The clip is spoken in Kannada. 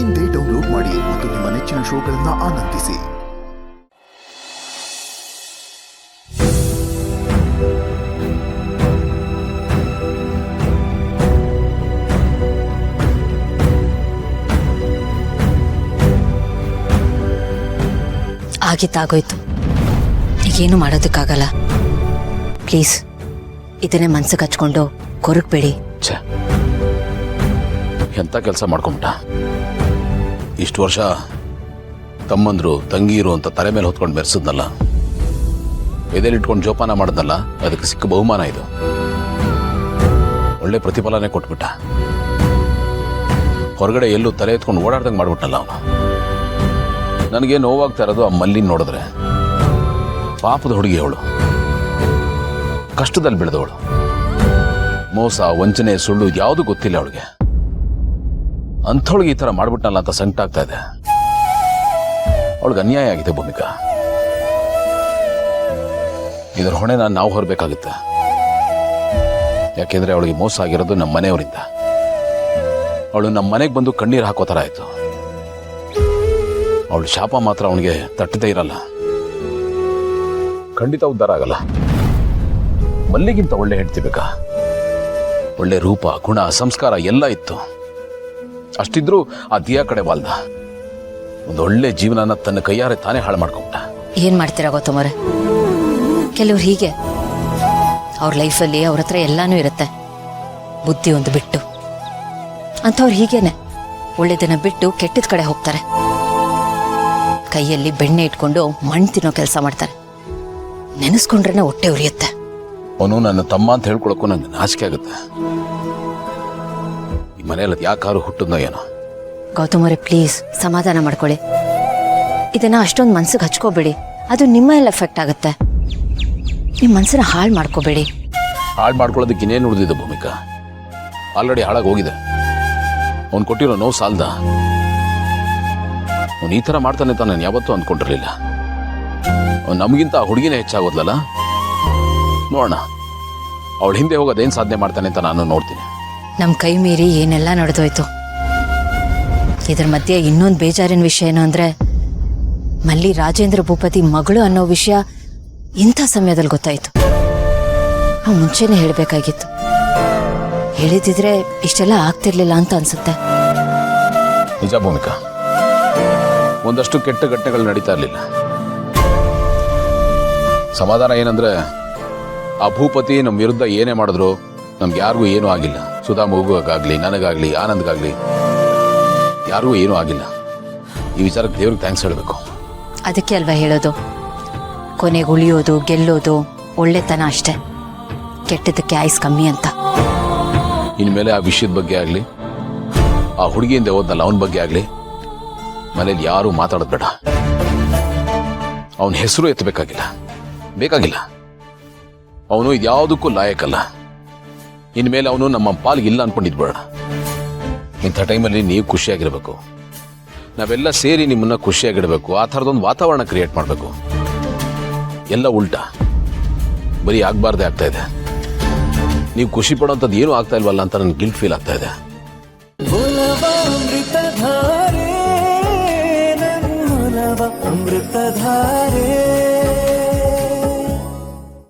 ಇಂದೇ ಡೌನ್ಲೋಡ್ ಮಾಡಿ ಮತ್ತು ನಿಮ್ಮ ನೆಚ್ಚಿನ ಶೋಗಳನ್ನು ಆನಂದಿಸಿ. ಆಗಿತ್ತಾಗೋಯ್ತು, ಈಗೇನು ಮಾಡೋದಕ್ಕಾಗಲ್ಲ. ಪ್ಲೀಸ್ ಇದನ್ನೇ ಮನ್ಸಿಗೆ ಹಚ್ಕೊಂಡು ಕೊರಗಬೇಡಿ. ಎಂಥ ಕೆಲಸ ಮಾಡ್ಕೊಂಬಿಟ್ಟ. ಇಷ್ಟು ವರ್ಷ ತಮ್ಮಂದ್ರು ತಂಗೀರು ಅಂತ ತಲೆ ಮೇಲೆ ಹೊತ್ಕೊಂಡು ಬೆರೆಸಿದ್ನಲ್ಲ, ಎದೆಲಿಟ್ಕೊಂಡು ಜೋಪಾನ ಮಾಡಿದ್ನಲ್ಲ, ಅದಕ್ಕೆ ಸಿಕ್ಕ ಬಹುಮಾನ ಇದು. ಒಳ್ಳೆ ಪ್ರತಿಫಲನೇ ಕೊಟ್ಬಿಟ್ಟ. ಹೊರಗಡೆ ಎಲ್ಲೂ ತಲೆ ಎತ್ಕೊಂಡು ಓಡಾಡ್ದಂಗೆ ಮಾಡ್ಬಿಟ್ಟಲ್ಲ ಅವನು. ನನಗೆ ನೋವಾಗ್ತಾ ಇರೋದು ಆ ಮಲ್ಲಿನ ನೋಡಿದ್ರೆ. ಪಾಪದ ಹುಡುಗಿ ಅವಳು, ಕಷ್ಟದಲ್ಲಿ ಬೆಳೆದವಳು. ಮೋಸ, ವಂಚನೆ, ಸುಳ್ಳು ಯಾವುದು ಗೊತ್ತಿಲ್ಲ ಅವಳಿಗೆ. ಅಂಥವಳಿಗೆ ಈ ಥರ ಮಾಡ್ಬಿಟ್ಟನಲ್ಲ ಅಂತ ಸಂಕಟ ಆಗ್ತಾ ಇದೆ. ಅವಳಿಗೆ ಅನ್ಯಾಯ ಆಗಿದೆ ಭೂಮಿಕಾ. ಇದರ ಹೊಣೆನ ನಾವು ಹೊರಬೇಕಾಗುತ್ತೆ. ಯಾಕೆಂದ್ರೆ ಅವಳಿಗೆ ಮೋಸ ಆಗಿರೋದು ನಮ್ಮ ಮನೆಯವರಿಂದ. ಅವಳು ನಮ್ಮ ಮನೆಗೆ ಬಂದು ಕಣ್ಣೀರು ಹಾಕೋ ಥರ ಆಯ್ತು. ಅವಳ ಶಾಪ ಮಾತ್ರ ಅವನಿಗೆ ತಟ್ಟದೇ ಇರಲ್ಲ. ಖಂಡಿತ ಉದ್ಧಾರ ಆಗಲ್ಲ. ಮಲ್ಲಿಗಿಂತ ಒಳ್ಳೆ ಹೆಂಡ್ತಿ ಬೇಕಾ? ಒಳ್ಳೆ ರೂಪ, ಗುಣ, ಸಂಸ್ಕಾರ ಎಲ್ಲ ಇತ್ತು. ಅಷ್ಟಿದ್ರೂ ಆ ದಿಯಾ ಕಡೆ ಬಾಲ್ದ. ಒಂದೊಳ್ಳೆ ಜೀವನನ ತನ್ನ ಕೈಯಾರೆ ತಾನೇ ಹಾಳು ಮಾಡ್ಕೊಂಡ. ಏನ್ ಮಾಡ್ತೀರಾ ಗೌತಮರೇ, ಕೆಲವ್ರು ಹೀಗೆ. ಅವ್ರ ಲೈಫಲ್ಲಿ ಅವ್ರ ಹತ್ರ ಎಲ್ಲಾನು ಇರುತ್ತೆ, ಬುದ್ಧಿ ಒಂದು ಬಿಟ್ಟು. ಅಂಥವ್ರು ಹೀಗೇನೆ ಒಳ್ಳೆದನ್ನ ಬಿಟ್ಟು ಕೆಟ್ಟದ ಕಡೆ ಹೋಗ್ತಾರೆ. ಕೈಯಲ್ಲಿ ಬೆಣ್ಣೆ ಇಟ್ಕೊಂಡು ಮಣ್ಣು ತಿನ್ನೋ ಕೆಲಸ ಮಾಡ್ತಾರೆ. ನೆನೆಸ್ಕೊಂಡ್ರೆ ಹೊಟ್ಟೆ ಉರಿಯುತ್ತೆ. ಅವನು ನನ್ನ ತಮ್ಮ ಅಂತ ಹೇಳ್ಕೊಳಕ್ಕೂ ನಂಗೆ ನಾಚಿಕೆ ಆಗುತ್ತೆ. ಈ ಮನೆಯಲ್ಲಿ ಯಾಕಾರು ಹುಟ್ಟಿದ್ನೋ ಏನೋ. ಗೌತಮರೇ, ಪ್ಲೀಸ್ ಸಮಾಧಾನ ಮಾಡ್ಕೊಳ್ಳಿ. ಇದನ್ನ ಅಷ್ಟೊಂದು ಮನ್ಸಿಗೆ ಹಚ್ಕೋಬೇಡಿ. ಅದು ನಿಮ್ಮ ಮೇಲೆ ಎಫೆಕ್ಟ್ ಆಗುತ್ತೆ. ನಿಮ್ಮ ಮನ್ಸನ್ನ ಹಾಳು ಮಾಡ್ಕೋಬೇಡಿ. ಹಾಳು ಮಾಡ್ಕೊಳ್ಳೋದಕ್ಕೆ ಇನ್ನೇನು ಉಳಿದಿದೆ ಭೂಮಿಕಾ? ಆಲ್ರೆಡಿ ಹಾಳಾಗಿ ಹೋಗಿದೆ. ಅವ್ನು ಕೊಟ್ಟಿರೋ ನೋವು ಸಾಲ್ದ. ಅವ್ನು ಈ ಥರ ಮಾಡ್ತಾನೆ ಅಂತ ನಾನು ಯಾವತ್ತೂ ಅಂದ್ಕೊಂಡಿರಲಿಲ್ಲ. ಅವ್ನು ನಮಗಿಂತ ಆ ಹುಡುಗಿನೇ ಹೆಚ್ಚಾಗೋದ್ಲಲ್ಲ. ನೋಡೋಣ ಅವಳು ಹಿಂದೆ ಹೋಗೋದೇನು ಸಾಧನೆ ಮಾಡ್ತಾನೆ ಅಂತ ನಾನು ನೋಡ್ತೀನಿ. ನಮ್ಮ ಕೈ ಮೀರಿ ಏನೆಲ್ಲ ನಡೆದೋಯ್ತು. ಇದ್ರ ಮಧ್ಯೆ ಇನ್ನೊಂದು ಬೇಜಾರಿನ ವಿಷಯ ಏನು ಅಂದರೆ, ಮಲ್ಲಿ ರಾಜೇಂದ್ರ ಭೂಪತಿ ಮಗಳು ಅನ್ನೋ ವಿಷಯ ಇಂಥ ಸಮಯದಲ್ಲಿ ಗೊತ್ತಾಯಿತು. ನಾವು ಮುಂಚೆನೇ ಹೇಳಬೇಕಾಗಿತ್ತು. ಹೇಳಿದಿದ್ರೆ ಇಷ್ಟೆಲ್ಲ ಆಗ್ತಿರ್ಲಿಲ್ಲ ಅಂತ ಅನ್ಸುತ್ತೆ. ನಿಜ ಭೂಮಿಕಾ, ಒಂದಷ್ಟು ಕೆಟ್ಟ ಘಟನೆಗಳು ನಡೀತಾ ಇರಲಿಲ್ಲ. ಸಮಾಧಾನ ಏನಂದ್ರೆ, ಆ ಭೂಪತಿ ನಮ್ಮ ವಿರುದ್ಧ ಏನೇ ಮಾಡಿದ್ರು ನಮ್ಗೆ ಯಾರಿಗೂ ಏನೂ ಆಗಿಲ್ಲ. ಸುಧಾ ಮಗುಗಾಗ್ಲಿ, ನನಗಾಗ್ಲಿ, ಆನಂದ್ಗಾಗ್ಲಿ ಯಾರಿಗೂ ಏನೂ ಆಗಿಲ್ಲ. ಈ ವಿಚಾರಕ್ಕೆ ದೇವ್ರಿಗೆ ಥ್ಯಾಂಕ್ಸ್ ಹೇಳಬೇಕು. ಅದಕ್ಕೆ ಅಲ್ವಾ ಹೇಳೋದು, ಕೊನೆಗೆ ಉಳಿಯೋದು ಗೆಲ್ಲೋದು ಒಳ್ಳೆತನ ಅಷ್ಟೇ, ಕೆಟ್ಟದಕ್ಕೆ ಆಯ್ಸ್ ಕಮ್ಮಿ ಅಂತ. ಇನ್ಮೇಲೆ ಆ ವಿಷಯದ ಬಗ್ಗೆ ಆಗಲಿ, ಆ ಹುಡುಗಿಯಿಂದ ಹೋದ್ನಲ್ಲ ಅವನ ಬಗ್ಗೆ ಆಗಲಿ ಮನೇಲಿ ಯಾರೂ ಮಾತಾಡೋದು ಬೇಡ. ಅವನ ಹೆಸರು ಎತ್ತಬೇಕಾಗಿಲ್ಲ, ಬೇಕಾಗಿಲ್ಲ. ಅವನು ಇದ್ಯಾವುದಕ್ಕೂ ಲಾಯಕಲ್ಲ. ಇನ್ಮೇಲೆ ಅವನು ನಮ್ಮ ಪಾಲಿಗಿಲ್ಲ ಅನ್ಕೊಂಡಿದ್ಬೇಡ. ಇಂಥ ಟೈಮಲ್ಲಿ ನೀವು ಖುಷಿಯಾಗಿರ್ಬೇಕು. ನಾವೆಲ್ಲ ಸೇರಿ ನಿಮ್ಮನ್ನ ಖುಷಿಯಾಗಿಡಬೇಕು. ಆ ಥರದೊಂದು ವಾತಾವರಣ ಕ್ರಿಯೇಟ್ ಮಾಡಬೇಕು. ಎಲ್ಲ ಉಲ್ಟಾ, ಬರೀ ಆಗ್ಬಾರ್ದೇ ಆಗ್ತಾ ಇದೆ. ನೀವು ಖುಷಿ ಪಡೋಂಥದ್ದು ಏನೂ ಆಗ್ತಾ ಇಲ್ವಲ್ಲ ಅಂತ ನನಗೆ ಗಿಲ್ಟ್ ಫೀಲ್ ಆಗ್ತಾ ಇದೆ. ಅಮೃತಧಾರೆ